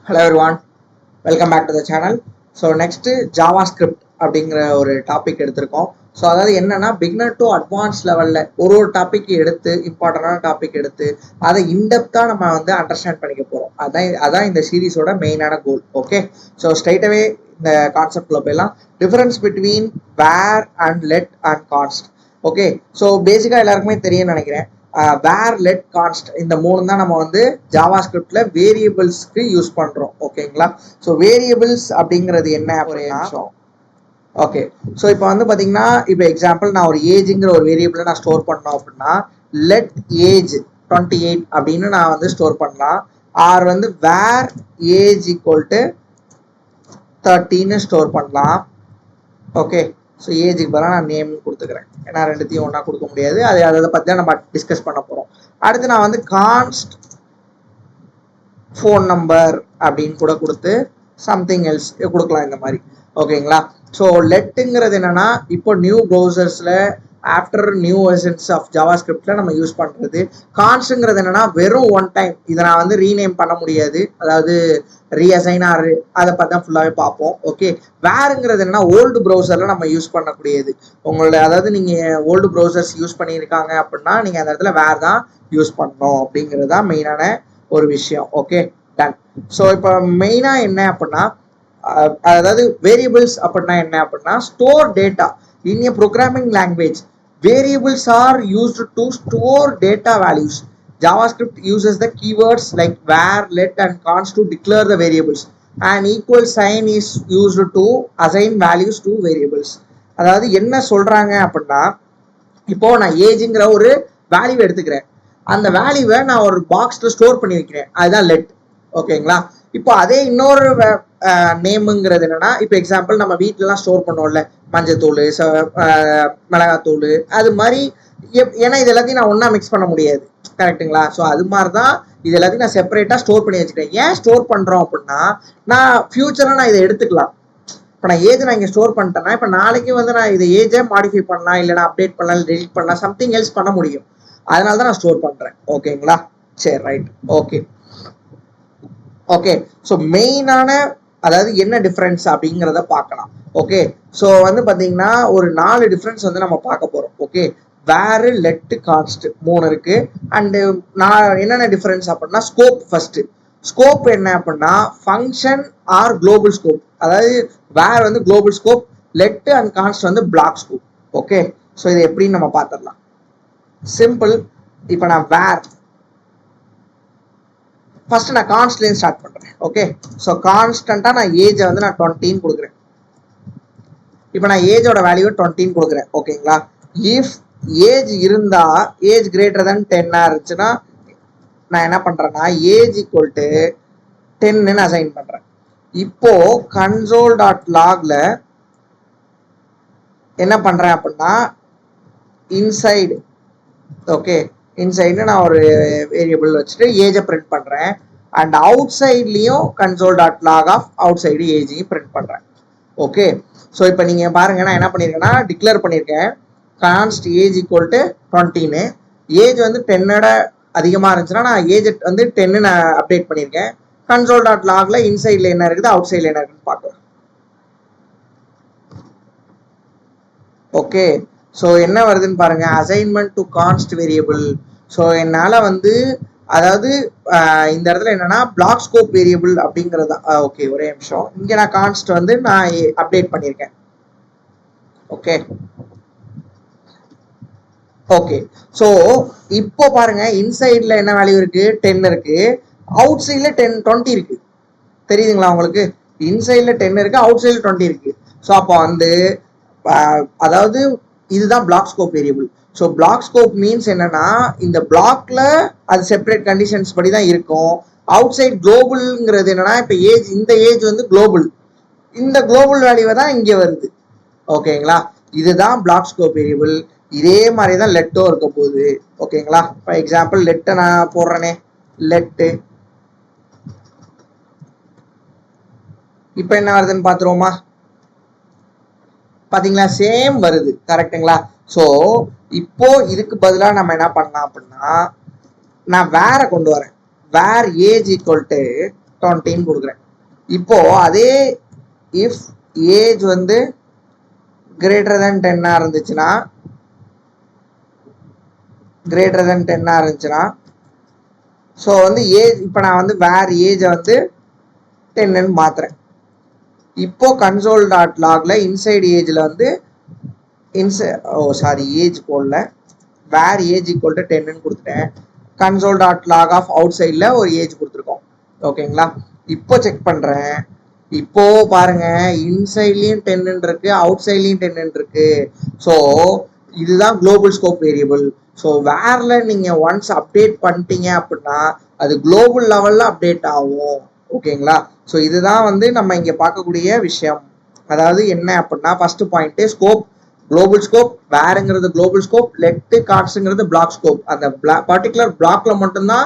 Hello everyone, welcome back to the channel. So next JavaScript அப்படிங்கிற ஒரு topic எடுத்திருக்கோம். So அதாவது என்னன்னா பிகினர் டு அட்வான்ஸ் லெவலில் ஒரு டாபிக் எடுத்து இம்பார்ட்டண்டான டாபிக் எடுத்து அதை இன்டெப்த்தாக நம்ம அண்டர்ஸ்டாண்ட் பண்ணிக்க போகிறோம். அதான் இந்த சீரீஸோட மெயினான கோல். ஓகே, ஸோ ஸ்ட்ரைட்டாகவே இந்த கான்செப்ட்ல போயிடலாம். Difference between var and let and const. Okay, so பேசிக்காக எல்லாருக்குமே தெரியும்னு நினைக்கிறேன். வேர் லெட் கான்ஸ்ட் இந்த மூணு தான் நம்ம ஜாவாஸ்கிரிப்ட்ல வேரியபிள்ஸ்க்கு யூஸ் பண்றோம். ஓகேங்களா, ஸோ வேரியபிள்ஸ் அப்படிங்கிறது என்ன அப்படின்னா, ஓகே, ஸோ இப்போ பார்த்தீங்கன்னா இப்போ எக்ஸாம்பிள் நான் ஒரு ஏஜுங்கிற ஒரு வேரியபிளை நான் ஸ்டோர் பண்ணோம் அப்படின்னா லெட் ஏஜ் 28 அப்படின்னு நான் ஸ்டோர் பண்ணலாம். Or var age equal to 30ன்னு ஸ்டோர் பண்ணலாம். ஓகே, ஸோ ஏஜுக்கு பதிலாக நான் நேம் கொடுத்துக்கிறேன். ஏன்னா ரெண்டுத்தையும் ஒன்றா கொடுக்க முடியாது. அதை பற்றி தான் நம்ம டிஸ்கஸ் பண்ண போகிறோம். அடுத்து நான் கான்ஸ்ட் ஃபோன் நம்பர் அப்படின்னு கூட கொடுத்து சம்திங் எல்ஸ் கொடுக்கலாம் இந்த மாதிரி. ஓகேங்களா, ஸோ லெட்டுங்கிறது என்னன்னா இப்போ நியூ ப்ரௌசர்ஸில் ஆஃப்டர் நியூ வெர்ஷன்ஸ் ஆஃப் ஜாவாஸ்கிரிப்ட்ல நம்ம யூஸ் பண்ணுறது. கான்ஸ்ட்ங்கிறது என்னன்னா வெறும் ஒன் டைம், இதை நான் ரீநேம் பண்ண முடியாது, அதாவது ரீஅசைன் ஆர் அதை பற்றி தான் ஃபுல்லாகவே பார்ப்போம். ஓகே, வேறுங்கிறது என்னன்னா ஓல்டு ப்ரௌசரில் நம்ம யூஸ் பண்ணக்கூடியது. உங்களோட அதாவது நீங்கள் ஓல்டு ப்ரௌசர்ஸ் யூஸ் பண்ணியிருக்காங்க அப்படின்னா நீங்கள் அந்த இடத்துல வேறு தான் யூஸ் பண்ணணும் அப்படிங்கிறது தான் மெயினான ஒரு விஷயம். Okay, ton. ஸோ இப்போ மெயினாக என்ன அப்படின்னா, அதாவது வேரியபிள்ஸ் அப்படின்னா என்ன அப்படின்னா store data in a programming language. Variables are used to store data values. JavaScript uses the keywords like var, let and const to declare the variables. An equal sign is used to assign values to variables. அதாவது என்ன சொல்றாங்க அப்படின்னா, இப்போ நான் ஏஜ்ங்கிற ஒரு value எடுத்துக்கிறேன். அந்த வேல்யூவை நான் ஒரு பாக்ஸ்ல ஸ்டோர் பண்ணி வைக்கிறேன், அதுதான் லெட். ஓகேங்களா, இப்போ அதே இன்னொரு நேமுங்கிறது என்னன்னா, இப்போ எக்ஸாம்பிள் நம்ம வீட்டிலலாம் ஸ்டோர் பண்ணுவோம்ல மஞ்சத்தூள், மிளகாத்தூள், அது மாதிரி. ஏன்னா இது எல்லாத்தையும் நான் ஒன்றா மிக்ஸ் பண்ண முடியாது, கரெக்டுங்களா? ஸோ அது மாதிரி தான் இது எல்லாத்தையும் நான் செப்பரேட்டாக ஸ்டோர் பண்ணி வச்சுக்கிறேன். ஏன் ஸ்டோர் பண்ணுறோம் அப்படின்னா, நான் ஃபியூச்சரில் நான் இதை எடுத்துக்கலாம். இப்போ நான் ஏஜ் நான் இங்கே ஸ்டோர் பண்ணிட்டேன்னா இப்போ நாளைக்கு நான் இதை ஏஜை மாடிஃபை பண்ணலாம், இல்லைனா அப்டேட் பண்ணலாம், இல்லை டெலிட் பண்ணலாம், சம்திங் எல்ஸ் பண்ண முடியும். அதனால தான் நான் ஸ்டோர் பண்ணுறேன். ஓகேங்களா, சரி, ரைட். ஓகே ஓகே, ஸோ மெயினான அதாவது என்ன டிஃப்ரென்ஸ் அப்படிங்கிறத பார்க்கலாம். ஓகே, ஸோ பார்த்தீங்கன்னா ஒரு 4 டிஃப்ரென்ஸ் நம்ம பார்க்க போகிறோம். ஓகே, வேறு, லெட்டு, கான்ஸ்ட் 3 இருக்கு. அண்டு நான் என்னென்ன டிஃப்ரென்ஸ் அப்படின்னா, ஸ்கோப் ஃபர்ஸ்ட். ஸ்கோப் என்ன அப்படின்னா ஃபங்க்ஷன் ஆர் குளோபல் ஸ்கோப். அதாவது var global scope, let and const block scope. Okay, so இது எப்படின்னு நம்ம பார்த்துடலாம். சிம்பிள். இப்போ நான் வேர் ஃபர்ஸ்ட் நான் கான்ஸ்ட்லேருந்து ஸ்டார்ட் பண்ணுறேன். ஓகே, ஸோ கான்ஸ்டண்ட்டாக நான் ஏஜை நான் 20 கொடுக்குறேன். இப்போ நான் ஏஜோட வேல்யூ 20 கொடுக்குறேன். ஓகேங்களா, இஃப் ஏஜ் இருந்தால் ஏஜ் கிரேட்டர் தென் 10 இருந்துச்சுன்னா நான் என்ன பண்ணுறேன்னா ஏஜ் ஈக்குவல் டு 10ன்னு அசைன் பண்ணுறேன். இப்போ console.logல என்ன பண்ணுறேன் அப்படின்னா இன்சைடு, ஓகே, இன்சைடு நான் ஒரு வேரியபிள் வச்சுட்டு ஏஜை பிரிண்ட் பண்ணுறேன். அண்ட் அவுட் சைட்லேயும் console.log ஆஃப் அவுட் சைடு ஏஜையும் பிரிண்ட் பண்ணுறேன். ஓகே, ஸோ இப்போ நீங்கள் பாருங்கள், நான் என்ன பண்ணியிருக்கேன்னா டிக்ளேர் பண்ணியிருக்கேன் கான்ஸ்ட் ஏஜ் ஈக்குவல் டு 20ன்னு. ஏஜ் 10ஓட அதிகமாக இருந்துச்சுன்னா நான் ஏஜ் 10ன்னு நான் அப்டேட் பண்ணியிருக்கேன். console.logல இன்சைடில் என்ன இருக்குது, அவுட் சைடில் என்ன இருக்குன்னு பார்க்கலாம். ஓகே, ஸோ என்ன வருதுன்னு பாருங்க, அசைன்மெண்ட் டு கான்ஸ்ட் வேரியபிள். ஸோ என்னால் அதாவது இந்த இடத்துல என்னன்னா பிளாக் ஸ்கோப் வேரியபிள் அப்படிங்கிறது. ஓகே, ஒரே நிமிஷம். இங்கே நான் கான்ஸ்ட் நான் அப்டேட் பண்ணியிருக்கேன். ஓகே ஓகே, ஸோ இப்போ பாருங்க இன்சைடில் என்ன வேல்யூ இருக்கு, 10 இருக்கு. அவுட் சைடில் 20 இருக்கு. தெரியுதுங்களா உங்களுக்கு? இன்சைடில் 10 இருக்கு, அவுட் சைடில் 20 இருக்கு. ஸோ அப்போ அதாவது இதுதான் block scope variable. So block scope means என்னன்னா இந்த பிளாக்ல அது செப்பரேட் கண்டிஷன்ஸ் படி தான் இருக்கும். அவுட் சைட் குளோபல்ங்கிறது என்னன்னா இப்போ ஏஜ், இந்த ஏஜ் குளோபல், இந்த குளோபல் வேல்யூவை தான் இங்கே வருது. ஓகேங்களா, இதுதான் பிளாக் ஸ்கோப் வேரியபிள். இதே மாதிரி தான் லெட்டும் இருக்க போகுது. ஓகேங்களா, ஃபார் எக்ஸாம்பிள் லெட்டை நான் போடுறேனே, லெட்டு இப்போ என்ன வருதுன்னு பார்த்துருவோமா? பார்த்தீங்களா, சேம் வருது, கரெக்டுங்களா? ஸோ இப்போ இதுக்கு பதிலாக நம்ம என்ன பண்ணலாம் அப்படின்னா, நான் வேற கொண்டு வரேன். வேர் ஏஜ் ஈக்குவல் டு 20 கொடுக்குறேன். இப்போ அதே இஃப் ஏஜ் வந்து greater than 10 இருந்துச்சுன்னா ஸோ வந்து ஏஜ் இப்போ நான் வந்து வேர் ஏஜை வந்து 10ன்னு மாத்துறேன். இப்போ கன்சோல் டாட் லாக்ல இன்சைடு ஏஜ்ல வந்து ஏஜ் போடல, வேர் ஏஜ் ஈக்குவல் டு 10ன்னு கொடுத்துட்டேன். கன்சோல் டாட் லாக் ஆஃப் அவுட் சைடில் ஒரு ஏஜ் கொடுத்துருக்கோம். ஓகேங்களா, இப்போ செக் பண்ணுறேன். இப்போ பாருங்க, இன்சைட்லயும் 10 இருக்கு, அவுட் சைட்லயும் 10 இருக்கு. ஸோ இதுதான் குளோபல் ஸ்கோப் வேரியபிள். ஸோ வேர்ல நீங்க ஒன்ஸ் அப்டேட் பண்ணிட்டீங்க அப்படின்னா அது குளோபல் லெவல்ல அப்டேட் ஆகும். ஓகேங்களா, ஸோ இதுதான் வந்து நம்ம இங்க பார்க்கக்கூடிய விஷயம். அதாவது என்ன அப்படின்னா, first point scope, global scope. வேறுங்கிறது குளோபல் ஸ்கோப், லெட் கார்ட்ஸுங்கிறது பிளாக் ஸ்கோப். அந்த பர்டிகுலர் பிளாக்ல மட்டும்தான்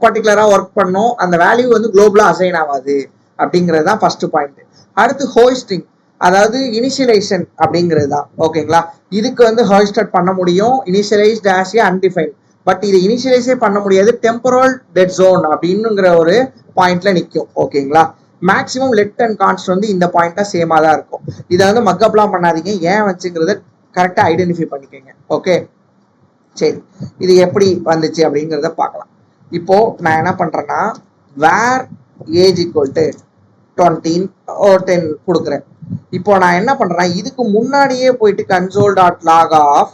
பர்டிகுலரா ஒர்க் பண்ணும், அந்த வேல்யூ வந்து குளோபலா அசைன் ஆகாது அப்படிங்கிறது தான் ஃபர்ஸ்ட் பாயிண்ட். அடுத்து ஹோஸ்டிங், அதாவது இனிஷியலைசேஷன் அப்படிங்கிறது தான். ஓகேங்களா, இதுக்கு வந்து ஹோஸ்டட் பண்ண முடியும், initialised as a undefined. But இது இனிஷியலைஸே பண்ண முடியாது, டெம்பரல் டெட் ஜோன் அப்படின்னுங்கிற ஒரு பாயிண்ட்ல நிற்கும். ஓகேங்களா, மேக்ஸிமம் லெட் அண்ட் கான்ஸ்ட் வந்து இந்த பாயிண்டா சேமா தான் இருக்கும். இதை வந்து மக்கப்லாம் பண்ணாதீங்க, ஏன் வச்சுங்கிறத கரெக்டா ஐடென்டிஃபை பண்ணிக்கோங்க. ஓகே, சரி, இது எப்படி வந்துச்சு அப்படிங்கிறத பார்க்கலாம். இப்போ நான் என்ன பண்றேன்னா, var age equal to 20 or 10 கொடுக்குறேன். இப்போ நான் என்ன பண்றேன்னா, இதுக்கு முன்னாடியே போயிட்டு கன்சோல் டாட் லாக் ஆஃப்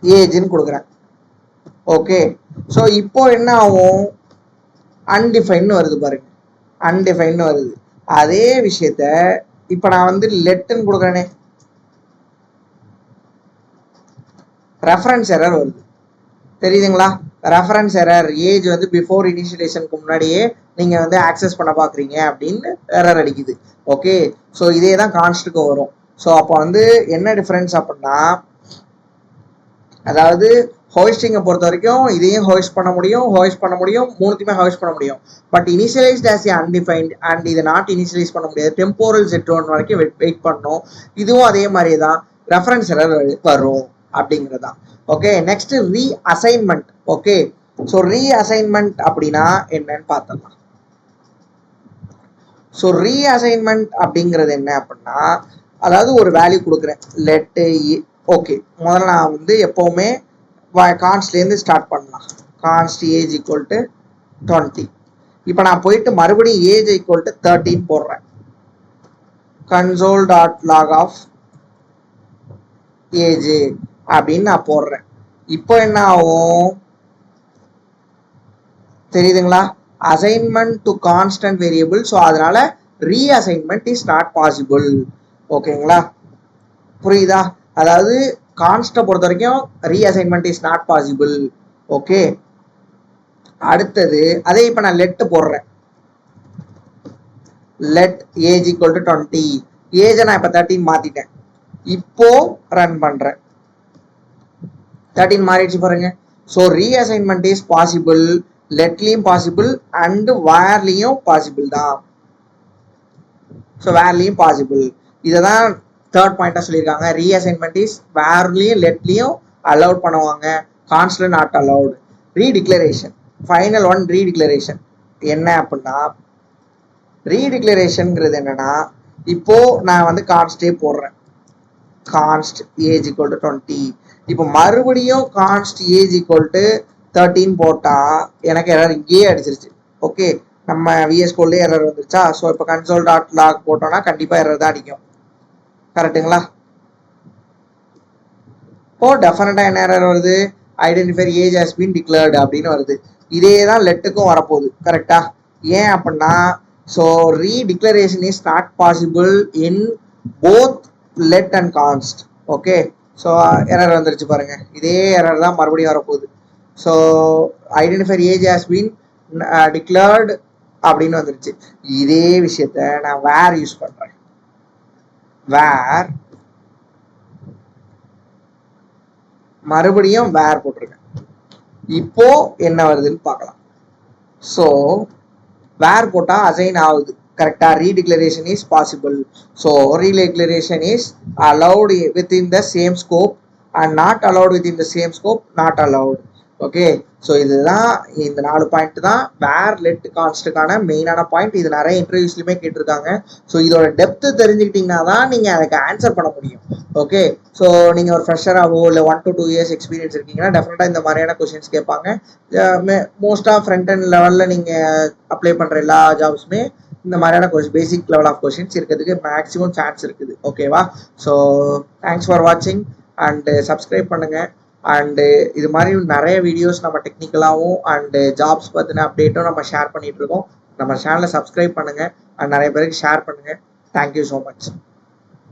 ஏஜ்னு கொடுக்குறேன். ஓகே, ஸோ இப்போ என்ன ஆகும், அன்டிஃபைன்னு வருது பாருங்க, அன்டிஃபைன்னு வருது. அதே விஷயத்த இப்போ நான் வந்து லெட்டுன்னு கொடுக்குறேனே, ரெஃபரன்ஸ் எரர் வருது, தெரியுதுங்களா? ரெஃபரன்ஸ் எரர், ஏஜ் வந்து பிஃபோர் இனிஷியலைசேஷனுக்கு முன்னாடியே நீங்கள் வந்து ஆக்சஸ் பண்ண பார்க்குறீங்க அப்படின்னு எரர் அடிக்குது. ஓகே, ஸோ இதே தான் கான்ஸ்ட்டுக்கும் வரும். ஸோ அப்போ வந்து என்ன டிஃப்ரென்ஸ் அப்படின்னா, அதாவது ஹோஸ்டிங்கை பொறுத்த வரைக்கும் இதையும் ஹோஸ்ட் பண்ண முடியும், மூணுத்தையுமே ஹோஸ்ட் பண்ண முடியும். But initialised as a undefined and இதை நாட் இனிஷியலைஸ் பண்ண முடியாது, டெம்போரல் செட் ஒன் வரைக்கும் வெயிட் பண்ணணும். இதுவும் அதே மாதிரி தான் ரெஃபரன்ஸ் எரர் வரும் அப்படிங்கிறது தான். ஓகே, நெக்ஸ்ட் ரீ அசைன்மெண்ட். ஓகே, ஸோ ரீ அசைன்மெண்ட் அப்படின்னா என்னன்னு பார்த்துடலாம். ஸோ ரீ அசைன்மெண்ட் அப்படிங்கிறது என்ன அப்படின்னா, அதாவது ஒரு வேல்யூ கொடுக்குறேன், லெட். ஓகே, முதல்ல நான் வந்து எப்போவுமே கான்ஸ்ட்லேருந்து ஸ்டார்ட் பண்ணலாம். கான்ஸ்ட் ஏஜ் ஈக்குவல் டு 20. இப்போ நான் போயிட்டு மறுபடியும் ஏஜ் ஈக்குவல் டு 13 போடுறேன். Console dot log of age அப்படின்னு நான் போடுறேன். இப்போ என்ன ஆகும் தெரியுதுங்களா? Assignment to constant variable. So அதனால reassignment is not possible. ஓகேங்களா, புரியுதா? அதாவது கான்ஸ்ட்டை பொறுத்த வரைக்கும் reassignment is not possible. Okay, அடுத்தது அதே இப்போ நான் லெட் போடுறேன், லெட் ஏஜ் ஈக்குவல் டு 20. ஏஜை நான் இப்போ 13 மாத்திட்டேன். இப்போ ரன் பண்றேன், 13 மாறிடுச்சு பாருங்க. So reassignment is possible, லெட்லையும் பாசிபிள் அண்ட் வேர்லையும் பாசிபிள் தான். ஸோ வேர்லையும் பாசிபிள், இதை தான் தேர்ட் பாயிண்டா சொல்லியிருக்காங்க. ரீ அசைன்மெண்ட் இஸ் வேர்லையும் லெட்லையும் அலவுட் பண்ணுவாங்க, கான்ஸ்ட்ல not allowed. Redeclaration, final one redeclaration என்ன அப்படின்னா, ரீடிக்ளரேஷன்ங்கிறது என்னன்னா, இப்போ நான் வந்து கான்ஸ்டே போடுறேன், கான்ஸ்ட் ஏஜ் ஈக்குவல் டு 20. இப்போ மறுபடியும் கான்ஸ்ட் ஏஜ் ஈக்குவல் டு 13 போட்டா எனக்கு எரர் இங்கேயே அடிச்சிருச்சு. ஓகே, நம்ம விஎஸ் கோட்லேயே எரர் வந்துருச்சா? ஸோ இப்போ கன்சோல் டாட் லாக் போட்டோம்னா கண்டிப்பாக எரர் தான் அடிக்கும், கரெக்டுங்களா? இப்போ டெஃபினட்டாக என்ன எரர் வருது, identify age has been declared அப்படின்னு வருது. இதே தான் லெட்டுக்கும் வரப்போகுது, கரெக்டா? ஏன் அப்படின்னா, so redeclaration is not possible in both let and const. Okay, so error வந்துருச்சு பாருங்க, இதே எரர் தான் மறுபடியும் வரப்போகுது. So identify age has been declared அப்படின்னு வந்துருச்சு. இதே விஷயத்த நான் வேர் யூஸ் பண்றேன், வேர் மறுபடியும் வேர் போட்டிருக்கேன். இப்போ என்ன வருதுன்னு பார்க்கலாம். ஸோ வேர் போட்டா அசைன் ஆகுது, கரெக்டா? Redeclaration is possible. So redeclaration is allowed within the same scope and not allowed within the same scope, not allowed. Okay, so இதுதான் இந்த 4 பாயிண்ட் தான் வேர் லெட் கான்ஸ்டுக்கான மெயினான பாயிண்ட். இது நிறைய இன்டர்வியூஸ்லையுமே கேட்டிருக்காங்க. ஸோ இதோட டெப்த்து தெரிஞ்சுக்கிட்டீங்கன்னா தான் நீங்கள் அதுக்கு ஆன்சர் பண்ண முடியும். ஓகே, ஸோ நீங்கள் ஒரு ஃப்ரெஷராகவோ இல்லை 1 to 2 years எக்ஸ்பீரியன்ஸ் இருக்கீங்கன்னா டெஃபினட்டாக இந்த மாதிரியான கொஷின்ஸ் கேட்பாங்க. மோஸ்ட்டாக ஃப்ரண்ட் அண்ட் லெவலில் நீங்கள் அப்ளை பண்ணுற எல்லா ஜாப்ஸுமே இந்த மாதிரியான பேசிக் லெவல் ஆஃப் கொஷின்ஸ் இருக்கிறதுக்கு மேக்ஸிமம் சான்ஸ் இருக்குது. ஓகேவா? ஸோ தேங்க்ஸ் ஃபார் வாட்சிங் அண்டு சப்ஸ்கிரைப் பண்ணுங்கள். அண்டு இது மாதிரி நிறைய வீடியோஸ் நம்ம டெக்னிக்கலாகவும் அண்டு ஜாப்ஸ் பற்றின அப்டேட்டும் நம்ம ஷேர் பண்ணிகிட்ருக்கோம். நம்ம சேனலை சப்ஸ்கிரைப் பண்ணுங்கள் அண்ட் நிறைய பேருக்கு ஷேர் பண்ணுங்கள். Thank you so much.